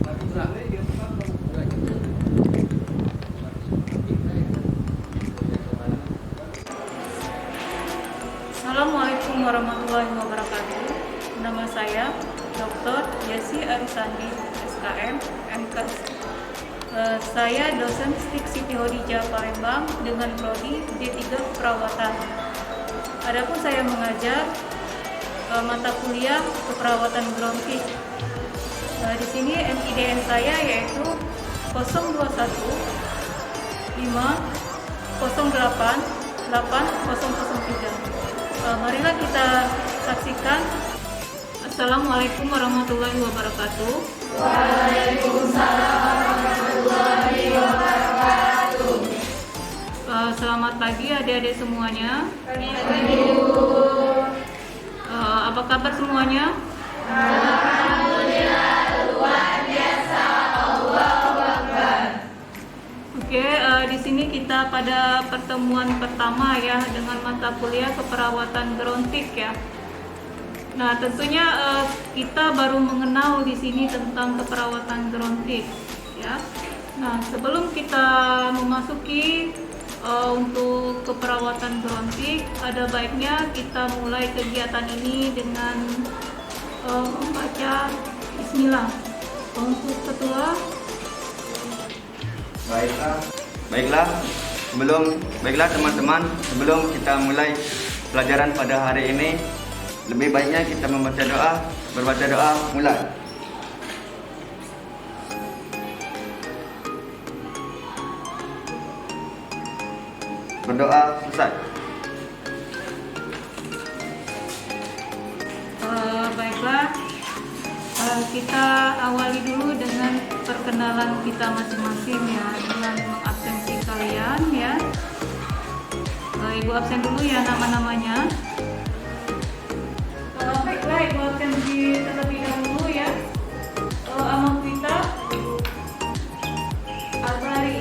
Assalamualaikum warahmatullahi wabarakatuh. Nama saya Dr. Yesi Arisandi, SKM, MKes. Saya dosen STIK Siti Hodijah Palembang dengan prodi D3 Keperawatan. Adapun saya mengajar mata kuliah keperawatan bronkitis. Di sini NIDN saya yaitu 021 5 08 8003. Marilah kita saksikan. Assalamualaikum warahmatullahi wabarakatuh. Waalaikumsalam warahmatullahi wabarakatuh. Selamat pagi adik-adik semuanya. Apa kabar semuanya? Alhamdulillah, luar biasa. Allahu Akbar. Oke, di sini kita pada pertemuan pertama ya dengan mata kuliah keperawatan gerontik ya. Nah, tentunya kita baru mengenal di sini tentang keperawatan gerontik ya. Nah, sebelum kita memasuki untuk keperawatan gerontik, ada baiknya kita mulai kegiatan ini dengan membaca Bismillah. Untuk ketua. Baiklah teman-teman, sebelum kita mulai pelajaran pada hari ini, lebih baiknya kita berbaca doa, mulai. Berdoa selesai. Baiklah, kita awali dulu dengan perkenalan kita masing-masing ya, dengan mengabsensi kalian ya. Ibu absen dulu ya nama-namanya. Baiklah, Ibu absensi terlebih dahulu ya. Amangwita Albari.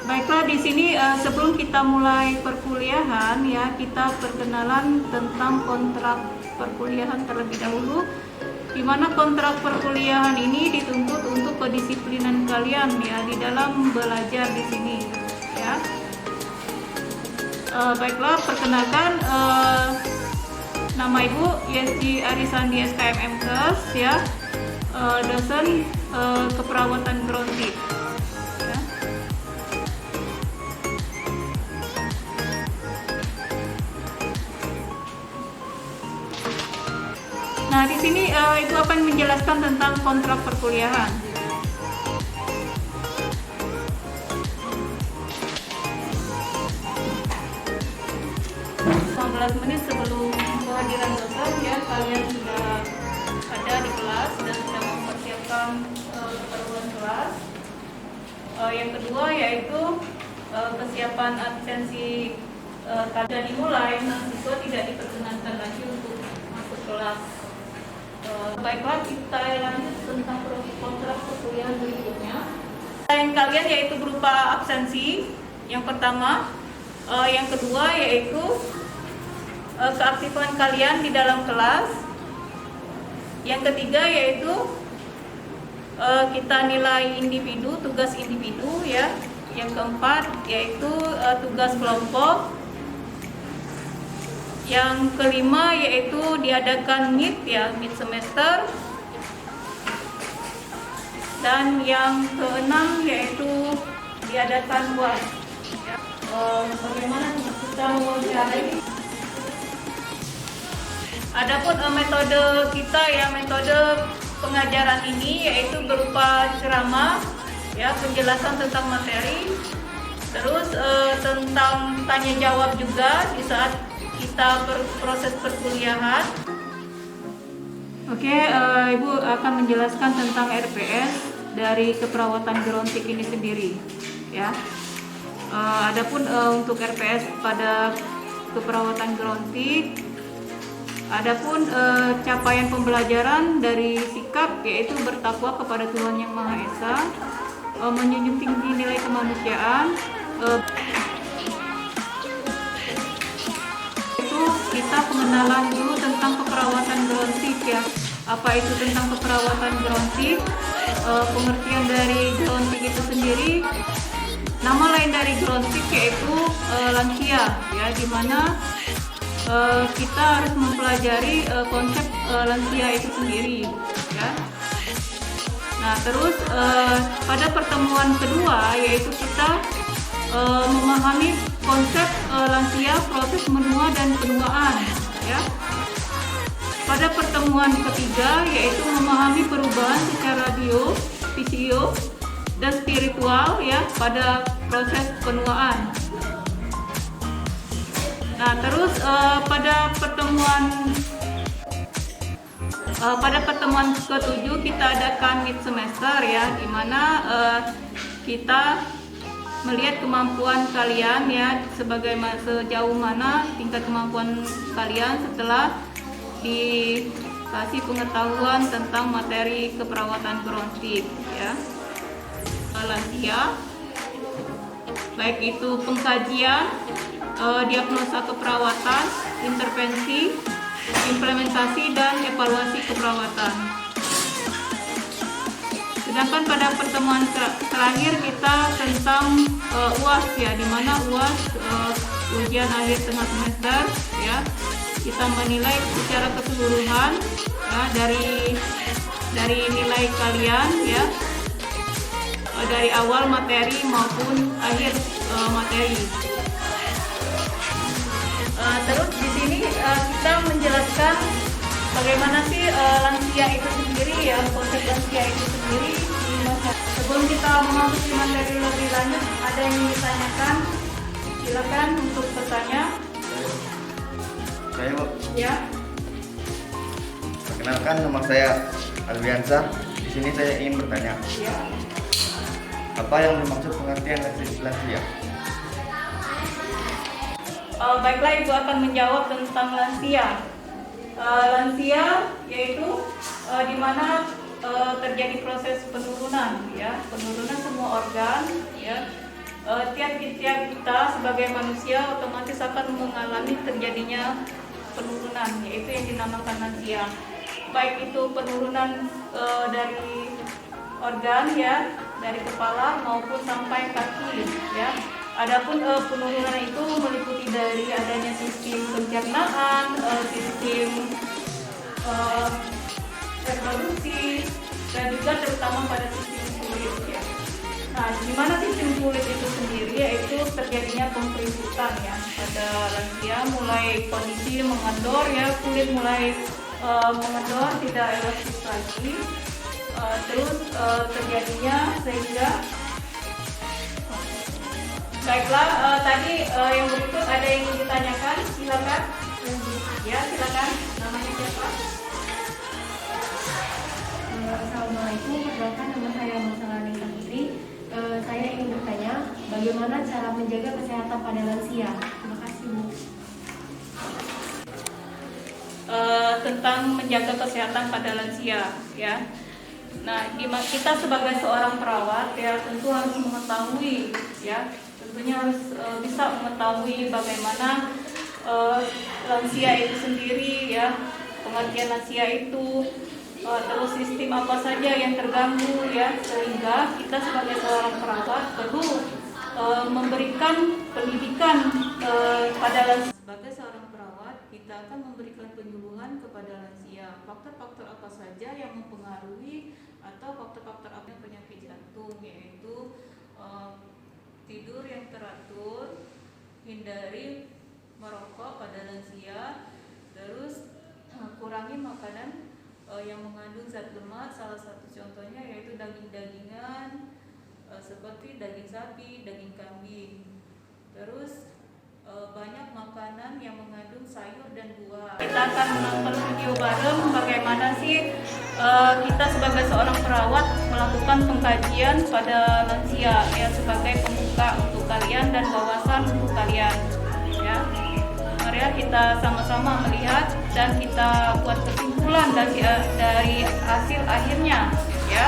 Baiklah, di sini sebelum kita mulai perkuliahan ya, kita perkenalan tentang kontrak perkuliahan terlebih dahulu. Di mana kontrak perkuliahan ini dituntut untuk kedisiplinan kalian ya di dalam belajar di sini ya. Baiklah, perkenalkan nama Ibu Yesi Arisandi, SKM MKes ya, dosen keperawatan gerontik. Nah, di sini Ibu akan menjelaskan tentang kontrak perkuliahan. Menit sebelum kehadiran dosen ya, kalian sudah ada di kelas dan sudah mempersiapkan keperluan kelas. Yang kedua yaitu kesiapan absensi kalian dimulai, mahasiswa tidak diperkenankan lagi untuk masuk kelas. Baiklah, kita lanjut tentang kontrak perkuliahan berikutnya. Yang kalian yaitu berupa absensi yang pertama, yang kedua yaitu keaktifan kalian di dalam kelas. Yang ketiga yaitu kita nilai individu, tugas individu ya. Yang keempat yaitu tugas kelompok. Yang kelima yaitu diadakan MIT ya, MIT semester. Dan yang keenam yaitu diadakan UAS. Bagaimana kita mewawancarai? Adapun metode kita ya, metode pengajaran ini yaitu berupa ceramah ya, penjelasan tentang materi, terus tentang tanya jawab juga di saat kita proses perkuliahan. Oke, Ibu akan menjelaskan tentang RPS dari keperawatan gerontik ini sendiri, ya. Adapun untuk RPS pada keperawatan gerontik, adapun capaian pembelajaran dari sikap yaitu bertakwa kepada Tuhan Yang Maha Esa, menjunjung tinggi nilai kemanusiaan. Itu kita pengenalan dulu tentang keperawatan gerontik, ya. Apa itu tentang keperawatan gerontik? Pengertian dari gerontik itu sendiri, nama lain dari gerontik yaitu lansia, ya, dimana kita harus mempelajari konsep lansia itu sendiri, ya. Nah, terus pada pertemuan kedua yaitu kita memahami konsep lansia, proses menua dan penuaan, ya. Pada pertemuan ketiga yaitu memahami perubahan secara bio, fisio dan spiritual, ya, pada proses penuaan. Nah, terus pada pertemuan ke-7 kita adakan mid semester, ya, di mana kita melihat kemampuan kalian, ya, sejauh mana tingkat kemampuan kalian setelah dikasih pengetahuan tentang materi keperawatan gerontik, ya. Lansia, baik itu pengkajian, diagnosa keperawatan, intervensi, implementasi dan evaluasi keperawatan. Sedangkan pada pertemuan terakhir kita tentang UAS, ya, di mana UAS ujian akhir tengah semester, ya. Kita menilai secara keseluruhan, ya, dari nilai kalian, ya, dari awal materi maupun akhir materi. Terus di sini kita menjelaskan bagaimana sih lansia itu sendiri, ya, konsep lansia itu sendiri di masyarakat. Sebelum kita memasuki materi lebih lanjut, ada yang ingin ditanyakan? Silakan untuk bertanya. Saya, Bu. Ya. Perkenalkan, nama saya Alwiansa. Di sini saya ingin bertanya. Ya. Apa yang dimaksud pengertian lansia? Baiklah, Ibu akan menjawab tentang lansia. Lansia yaitu di mana terjadi proses penurunan, ya, penurunan semua organ, ya. Tiap kita sebagai manusia otomatis akan mengalami terjadinya penurunan, yaitu yang dinamakan lansia. Baik itu penurunan dari organ, ya, dari kepala maupun sampai kaki, ya. Adapun penurunan itu meliputi dari adanya sistem pencernaan, sistem reproduksi, dan juga terutama pada sistem kulit, ya. Nah, di mana sistem kulit itu sendiri yaitu terjadinya pengkeriputan, ya, pada lansia, mulai kondisi mengendor, ya, kulit mulai mengendor, tidak elastis lagi, terus terjadinya sehingga baiklah, tadi yang berikut ada yang ingin ditanyakan, silakan. Ya, silakan. Namanya siapa? Assalamualaikum, perkenalkan nama saya Masalani Putri. Saya ingin bertanya, bagaimana cara menjaga kesehatan pada lansia? Terima kasih, Bu. Tentang menjaga kesehatan pada lansia, ya. Nah, kita sebagai seorang perawat, ya, tentu harus mengetahui, ya, tentunya harus bisa mengetahui bagaimana lansia itu sendiri, ya, pengertian lansia itu, terus sistem apa saja yang terganggu, ya, sehingga kita sebagai seorang perawat perlu memberikan pendidikan pada lansia. Sebagai seorang perawat, kita akan memberikan penyuluhan kepada lansia. Faktor-faktor apa saja yang mempengaruhi atau faktor-faktor apa yang penyakit jantung, yaitu tidur yang teratur, hindari merokok pada lansia, terus kurangi makanan yang mengandung zat lemak. Salah satu contohnya yaitu daging-dagingan seperti daging sapi, daging kambing. Terus banyak makanan yang mengandung sayur akan menonton video bareng bagaimana sih kita sebagai seorang perawat melakukan pengkajian pada lansia ya, sebagai pembuka untuk kalian dan wawasan untuk kalian ya. Mari kita sama-sama melihat dan kita buat kesimpulan dari hasil akhirnya ya.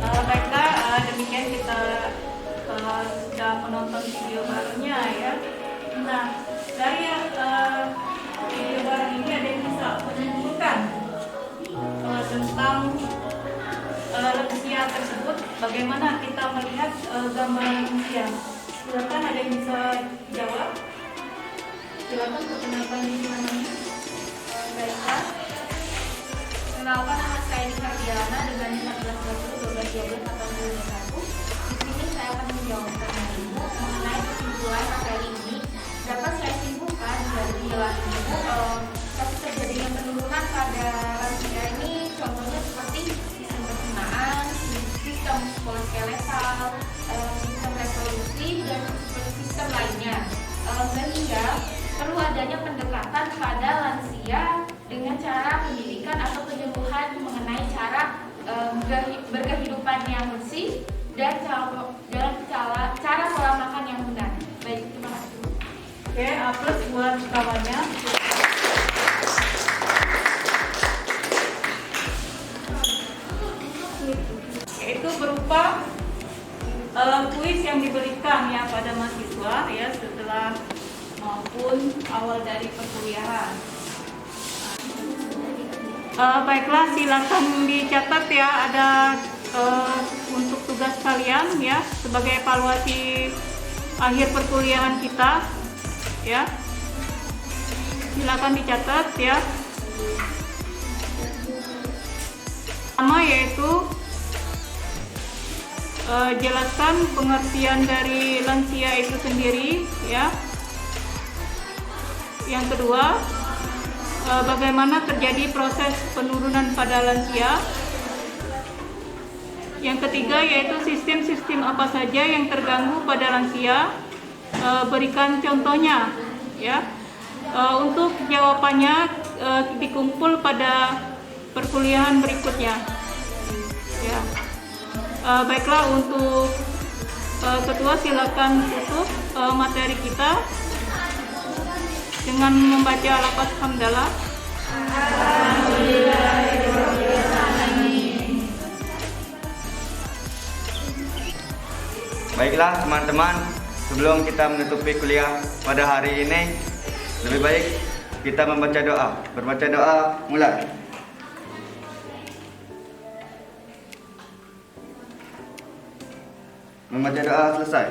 Baiklah, demikian kita sudah menonton video barunya ya. Nah, dari video baru ini ada yang bisa menunjukkan tentang lansia tersebut, bagaimana kita melihat gambaran lansia. Silakan, ada yang bisa jawab. Silakan perkenalkan diri namanya. Baiklah. Kenalkan, nama saya Nika Diana dengan 1420 12 12 81. Di sini saya akan menjawabkan Ibu mengenai kesimpulan materi ini. Dapat saya simpulkan dari penjelasan Ibu, kasus terjadinya penurunan pada lansia ini contohnya seperti sistem pencernaan, sistem muskuloskeletal, sistem reproduksi dan sistem lainnya. Sehingga perlu adanya pendekatan pada lansia dengan cara pendidikan atau penyuluhan mengenai cara berkehidupan yang bersih dan cara pola makan yang benar. Baik, terima kasih. Oke, plus buat kawannya. Yaitu berupa kuis yang diberikan ya pada mahasiswa ya setelah maupun awal dari perkuliahan. Baiklah, silakan dicatat ya, ada untuk tugas kalian ya sebagai evaluasi akhir perkuliahan kita, ya. Silakan dicatat ya. Pertama yaitu jelaskan pengertian dari lansia itu sendiri, ya. Yang kedua, bagaimana terjadi proses penurunan pada lansia. Yang ketiga yaitu sistem-sistem apa saja yang terganggu pada lansia, berikan contohnya, ya. Untuk jawabannya dikumpul pada perkuliahan berikutnya, ya. Baiklah, untuk ketua silakan tutup materi kita dengan membaca lafaz hamdalah. Baiklah teman-teman, sebelum kita menutupi kuliah pada hari ini, lebih baik kita membaca doa. Berbaca doa, mulai. Membaca doa selesai.